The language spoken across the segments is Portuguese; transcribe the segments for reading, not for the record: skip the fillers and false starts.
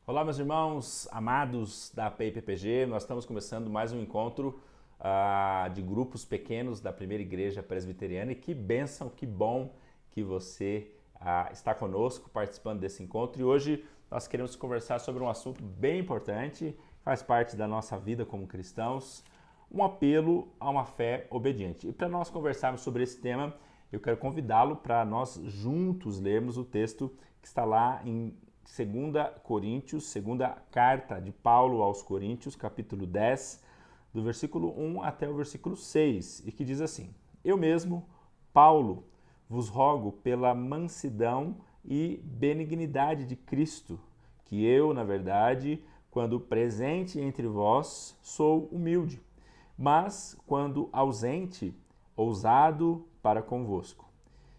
Olá, meus irmãos amados da PIPPG, nós estamos começando mais um encontro de grupos pequenos da Primeira Igreja Presbiteriana e que bênção, que bom que você está conosco participando desse encontro. E hoje nós queremos conversar sobre um assunto bem importante, faz parte da nossa vida como cristãos, um apelo a uma fé obediente. E para nós conversarmos sobre esse tema, eu quero convidá-lo para nós juntos lermos o texto que está lá em 2 Coríntios, segunda carta de Paulo aos Coríntios, capítulo 10, do versículo 1 até o versículo 6, e que diz assim: Eu mesmo, Paulo, vos rogo pela mansidão e benignidade de Cristo, que eu, na verdade, quando presente entre vós, sou humilde, mas quando ausente, ousado para convosco.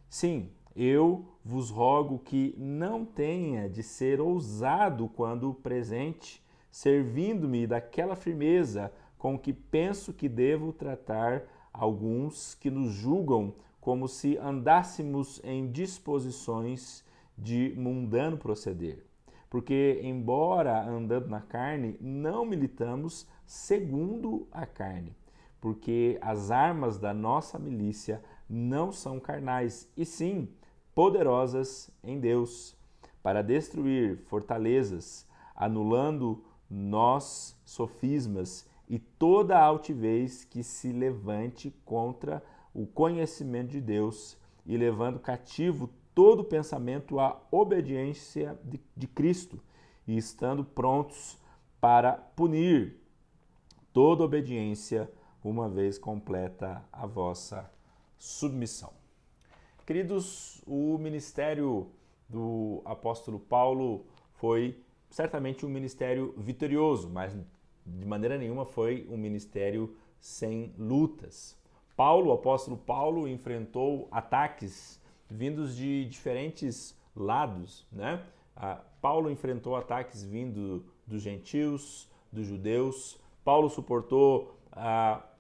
Sim, eu vos rogo que não tenha de ser ousado quando presente, servindo-me daquela firmeza com que penso que devo tratar alguns que nos julgam como se andássemos em disposições de mundano proceder. Porque, embora andando na carne, não militamos segundo a carne, porque as armas da nossa milícia não são carnais, e sim poderosas em Deus, para destruir fortalezas, anulando nós sofismas e toda a altivez que se levante contra o conhecimento de Deus, e levando cativo todo pensamento à obediência de Cristo, e estando prontos para punir toda obediência, uma vez completa a vossa submissão. Queridos, o ministério do apóstolo Paulo foi certamente um ministério vitorioso, mas de maneira nenhuma foi um ministério sem lutas. O apóstolo Paulo, enfrentou ataques vindos de diferentes lados, né? Paulo enfrentou ataques vindo dos gentios, dos judeus. Paulo suportou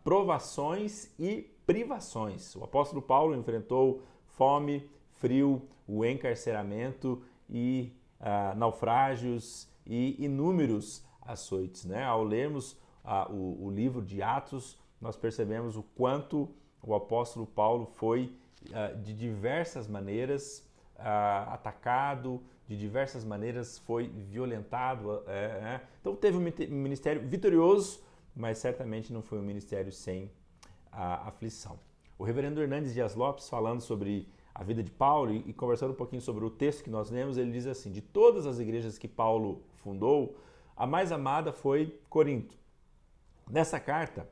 provações e privações. O apóstolo Paulo enfrentou fome, frio, o encarceramento e naufrágios e inúmeros açoites, né? Ao lermos o livro de Atos, nós percebemos o quanto o apóstolo Paulo foi de diversas maneiras atacado, de diversas maneiras foi violentado. Então teve um ministério vitorioso, mas certamente não foi um ministério sem aflição. O reverendo Hernandes Dias Lopes, falando sobre a vida de Paulo e conversando um pouquinho sobre o texto que nós lemos, ele diz assim: de todas as igrejas que Paulo fundou, a mais amada foi Corinto. Nessa carta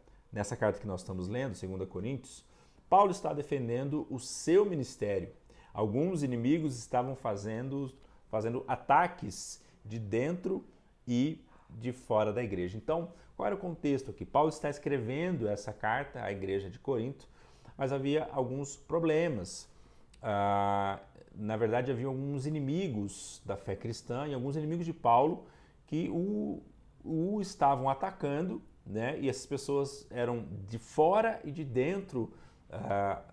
que nós estamos lendo, 2 Coríntios, Paulo está defendendo o seu ministério. Alguns inimigos estavam fazendo ataques de dentro e de fora da igreja. Então, qual era o contexto aqui? Paulo está escrevendo essa carta à igreja de Corinto, mas havia alguns problemas. Na verdade, havia alguns inimigos da fé cristã e alguns inimigos de Paulo que o estavam atacando, né? E essas pessoas eram de fora e de dentro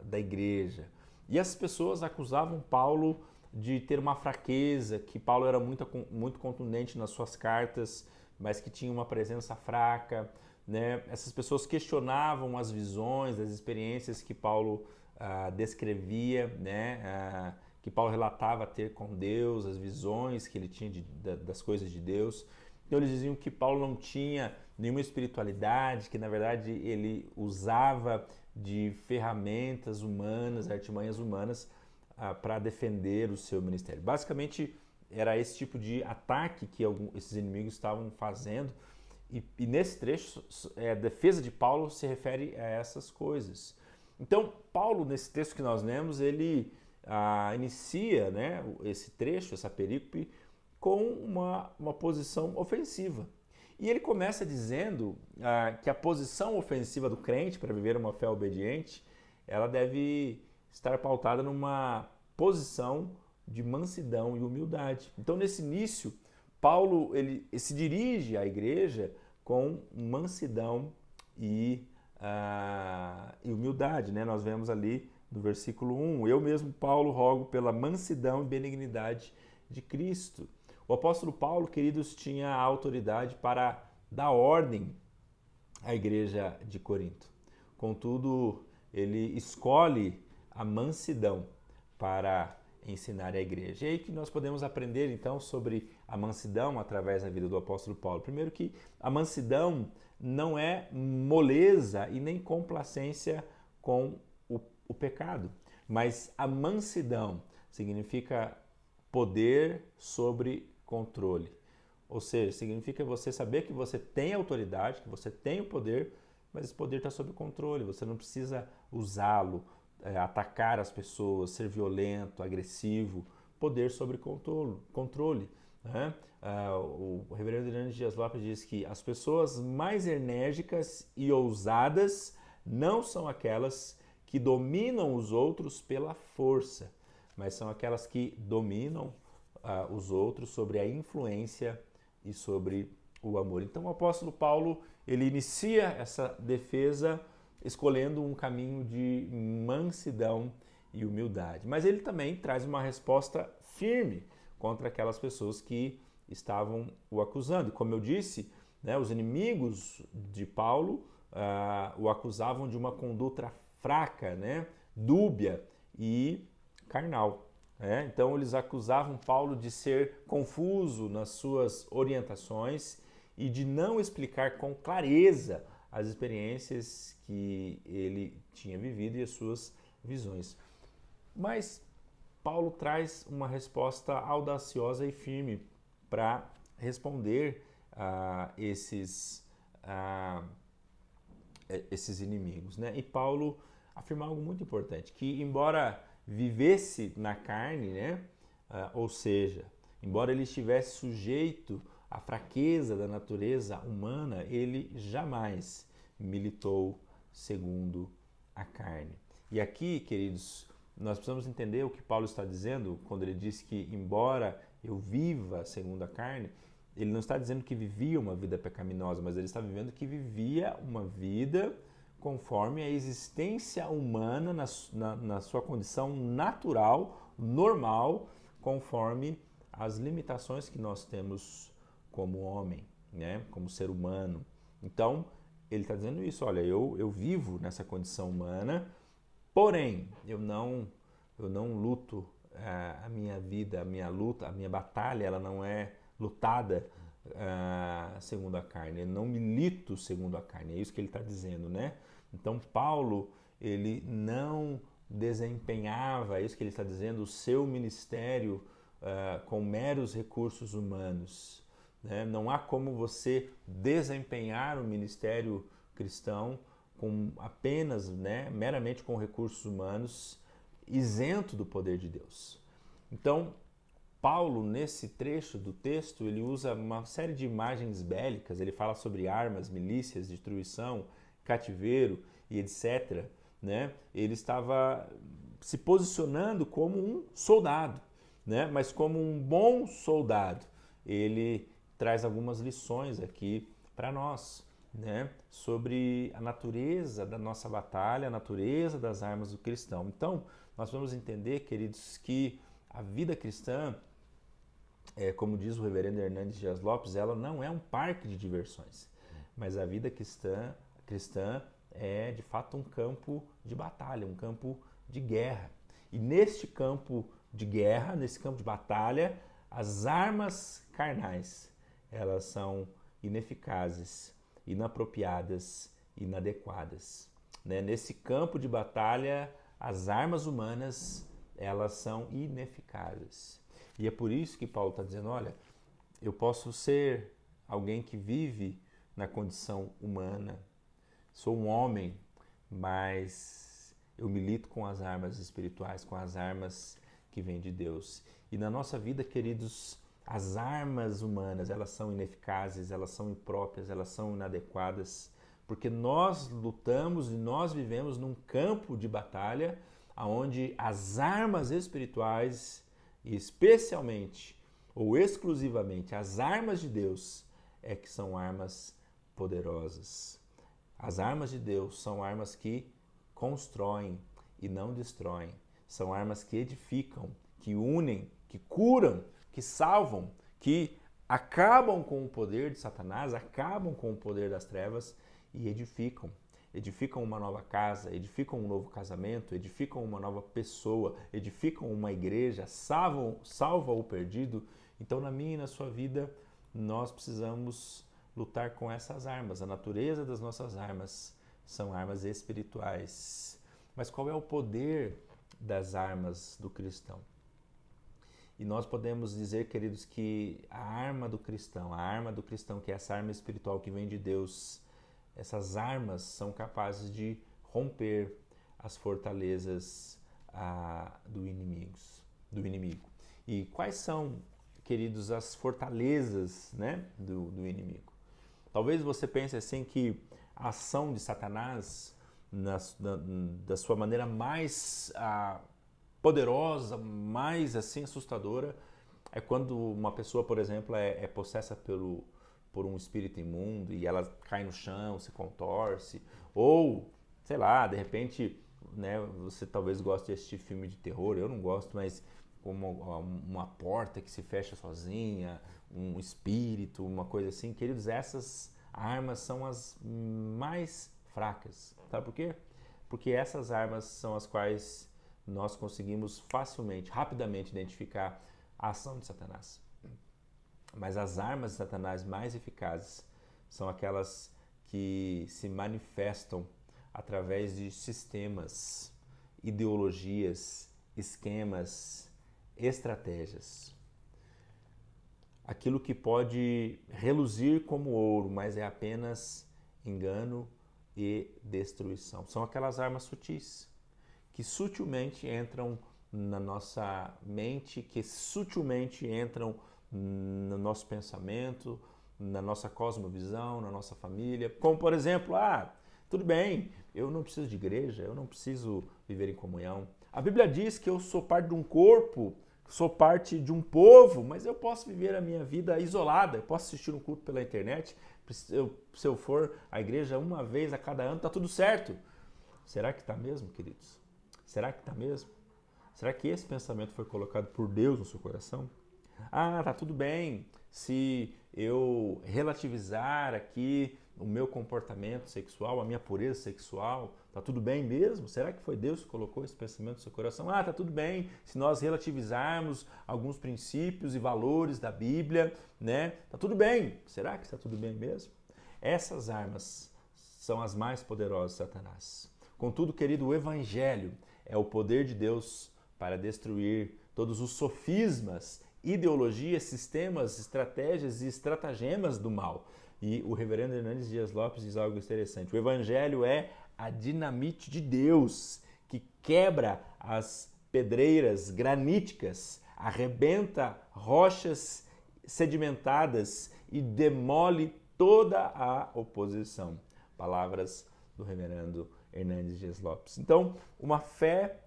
da igreja. E essas pessoas acusavam Paulo de ter uma fraqueza, que Paulo era muito contundente nas suas cartas, mas que tinha uma presença fraca, né? Essas pessoas questionavam as visões, as experiências que Paulo descrevia, né? Que Paulo relatava ter com Deus, as visões que ele tinha das coisas de Deus. Então eles diziam que Paulo não tinha nenhuma espiritualidade, que na verdade ele usava de ferramentas humanas, artimanhas humanas para defender o seu ministério. Basicamente era esse tipo de ataque que esses inimigos estavam fazendo, e nesse trecho a defesa de Paulo se refere a essas coisas. Então Paulo, nesse texto que nós lemos, ele inicia, né, esse trecho, essa perícope, com uma posição ofensiva. E ele começa dizendo que a posição ofensiva do crente para viver uma fé obediente, ela deve estar pautada numa posição de mansidão e humildade. Então, nesse início, Paulo ele se dirige à igreja com mansidão e humildade, né? Nós vemos ali no versículo 1, eu mesmo, Paulo, rogo pela mansidão e benignidade de Cristo. O apóstolo Paulo, queridos, tinha a autoridade para dar ordem à igreja de Corinto. Contudo, ele escolhe a mansidão para ensinar a igreja. E aí que nós podemos aprender então sobre a mansidão através da vida do apóstolo Paulo. Primeiro que a mansidão não é moleza e nem complacência com o pecado, mas a mansidão significa poder sobre controle. Ou seja, significa você saber que você tem autoridade, que você tem o poder, mas esse poder está sob controle, você não precisa usá-lo, atacar as pessoas, ser violento, agressivo, poder sobre controle. Né? O reverendo Hernandes Dias Lopes diz que as pessoas mais enérgicas e ousadas não são aquelas que dominam os outros pela força, mas são aquelas que dominam os outros sobre a influência e sobre o amor. Então o apóstolo Paulo, ele inicia essa defesa escolhendo um caminho de mansidão e humildade. Mas ele também traz uma resposta firme contra aquelas pessoas que estavam o acusando. Como eu disse, né, os inimigos de Paulo o acusavam de uma conduta fraca, né, dúbia e carnal. Então eles acusavam Paulo de ser confuso nas suas orientações e de não explicar com clareza as experiências que ele tinha vivido e as suas visões. Mas Paulo traz uma resposta audaciosa e firme para responder a esses inimigos, né? E Paulo afirma algo muito importante, que embora vivesse na carne, né? Ou seja, embora ele estivesse sujeito à fraqueza da natureza humana, ele jamais militou segundo a carne. E aqui, queridos, nós precisamos entender o que Paulo está dizendo quando ele diz que, embora eu viva segundo a carne, ele não está dizendo que vivia uma vida pecaminosa, mas ele está vivendo que vivia uma vida conforme a existência humana na sua condição natural, normal, conforme as limitações que nós temos como homem, né? Como ser humano. Então, ele está dizendo isso, olha, eu vivo nessa condição humana, porém, eu não luto a minha vida, a minha luta, a minha batalha, ela não é lutada segundo a carne, eu não milito segundo a carne, é isso que ele está dizendo, né? Então Paulo, ele não desempenhava, é isso que ele está dizendo, o seu ministério com meros recursos humanos, né? Não há como você desempenhar o ministério cristão com apenas, né, meramente com recursos humanos, isento do poder de Deus. Então, Paulo, nesse trecho do texto, ele usa uma série de imagens bélicas, ele fala sobre armas, milícias, destruição, cativeiro e etc. Né? Ele estava se posicionando como um soldado, né? Mas como um bom soldado. Ele traz algumas lições aqui para nós, né? Sobre a natureza da nossa batalha, a natureza das armas do cristão. Então, nós vamos entender, queridos, que a vida cristã, como diz o reverendo Hernandes Dias Lopes, ela não é um parque de diversões, mas a vida cristã é de fato um campo de batalha, um campo de guerra. E neste campo de guerra, nesse campo de batalha, as armas carnais, elas são ineficazes, inapropriadas, inadequadas. Né? Nesse campo de batalha, as armas humanas, elas são ineficazes. E é por isso que Paulo está dizendo, olha, eu posso ser alguém que vive na condição humana, sou um homem, mas eu milito com as armas espirituais, com as armas que vêm de Deus. E na nossa vida, queridos, as armas humanas, elas são ineficazes, elas são impróprias, elas são inadequadas, porque nós lutamos e nós vivemos num campo de batalha onde as armas espirituais, especialmente ou exclusivamente as armas de Deus, é que são armas poderosas. As armas de Deus são armas que constroem e não destroem. São armas que edificam, que unem, que curam, que salvam, que acabam com o poder de Satanás, acabam com o poder das trevas e edificam. Edificam uma nova casa, edificam um novo casamento, edificam uma nova pessoa, edificam uma igreja, salvam o perdido. Então, na minha e na sua vida, nós precisamos lutar com essas armas. A natureza das nossas armas são armas espirituais. Mas qual é o poder das armas do cristão? E nós podemos dizer, queridos, que a arma do cristão, que é essa arma espiritual que vem de Deus, essas armas são capazes de romper as fortalezas do inimigo. E quais são, queridos, as fortalezas, né, do inimigo? Talvez você pense assim que a ação de Satanás, da sua maneira mais poderosa, mais assim assustadora, é quando uma pessoa, por exemplo, é possessa por um espírito imundo e ela cai no chão, se contorce, ou, sei lá, de repente, né, você talvez goste de assistir filme de terror, eu não gosto, mas como uma porta que se fecha sozinha, um espírito, uma coisa assim. Queridos, essas armas são as mais fracas. Sabe por quê? Porque essas armas são as quais nós conseguimos facilmente, rapidamente identificar a ação de Satanás. Mas as armas de Satanás mais eficazes são aquelas que se manifestam através de sistemas, ideologias, esquemas, estratégias. Aquilo que pode reluzir como ouro, mas é apenas engano e destruição. São aquelas armas sutis, que sutilmente entram na nossa mente, que sutilmente entram no nosso pensamento, na nossa cosmovisão, na nossa família. Como, por exemplo, tudo bem, eu não preciso de igreja, eu não preciso viver em comunhão. A Bíblia diz que eu sou parte de um corpo, sou parte de um povo, mas eu posso viver a minha vida isolada, eu posso assistir um culto pela internet, se eu for à igreja uma vez a cada ano, tá tudo certo. Será que está mesmo, queridos? Será que está mesmo? Será que esse pensamento foi colocado por Deus no seu coração? Tá tudo bem se eu relativizar aqui o meu comportamento sexual, a minha pureza sexual, tá tudo bem mesmo? Será que foi Deus que colocou esse pensamento no seu coração? Tá tudo bem se nós relativizarmos alguns princípios e valores da Bíblia, né? Tá tudo bem. Será que está tudo bem mesmo? Essas armas são as mais poderosas de Satanás. Contudo, querido, o Evangelho é o poder de Deus para destruir todos os sofismas, ideologias, sistemas, estratégias e estratagemas do mal. E o reverendo Hernandes Dias Lopes diz algo interessante. O Evangelho é a dinamite de Deus que quebra as pedreiras graníticas, arrebenta rochas sedimentadas e demole toda a oposição. Palavras do reverendo Hernandes Dias Lopes. Então, uma fé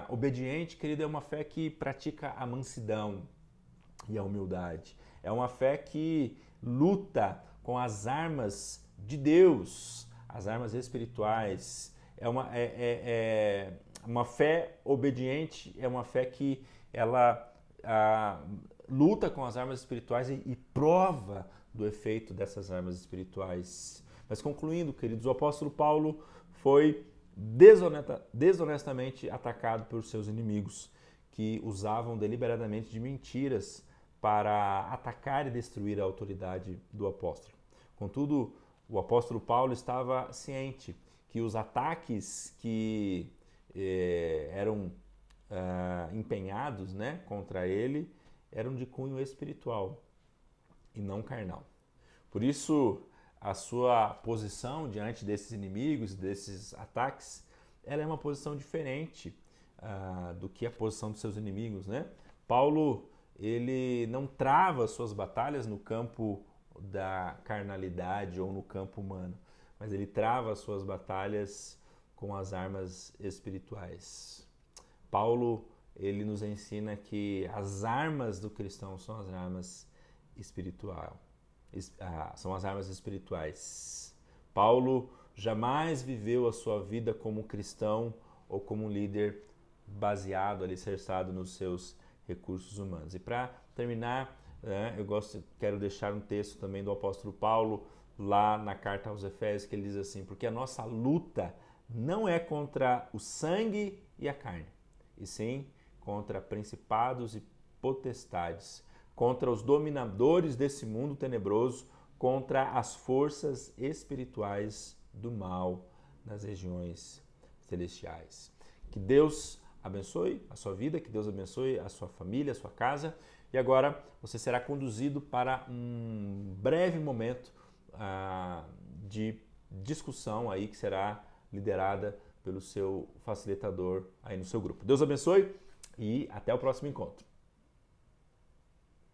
obediente, querido, é uma fé que pratica a mansidão e a humildade. É uma fé que luta com as armas de Deus, as armas espirituais. É uma fé obediente, é uma fé que ela luta com as armas espirituais e prova do efeito dessas armas espirituais. Mas concluindo, queridos, o apóstolo Paulo foi desonestamente atacado por seus inimigos, que usavam deliberadamente de mentiras para atacar e destruir a autoridade do apóstolo. Contudo, o apóstolo Paulo estava ciente que os ataques que eram empenhados, né, contra ele eram de cunho espiritual e não carnal. Por isso, a sua posição diante desses inimigos, desses ataques, ela é uma posição diferente do que a posição dos seus inimigos, né? Paulo, ele não trava suas batalhas no campo da carnalidade ou no campo humano, mas ele trava suas batalhas com as armas espirituais. Paulo, ele nos ensina que as armas do cristão são as armas espirituais. São as armas espirituais. Paulo jamais viveu a sua vida como cristão ou como um líder baseado, alicerçado nos seus recursos humanos. E para terminar, né? Quero deixar um texto também do apóstolo Paulo, lá na carta aos Efésios, que ele diz assim: porque a nossa luta não é contra o sangue e a carne, e sim contra principados e potestades, contra os dominadores desse mundo tenebroso, contra as forças espirituais do mal nas regiões celestiais. Que Deus abençoe a sua vida, que Deus abençoe a sua família, a sua casa. E agora você será conduzido para um breve momento de discussão aí que será liderada pelo seu facilitador aí no seu grupo. Deus abençoe e até o próximo encontro.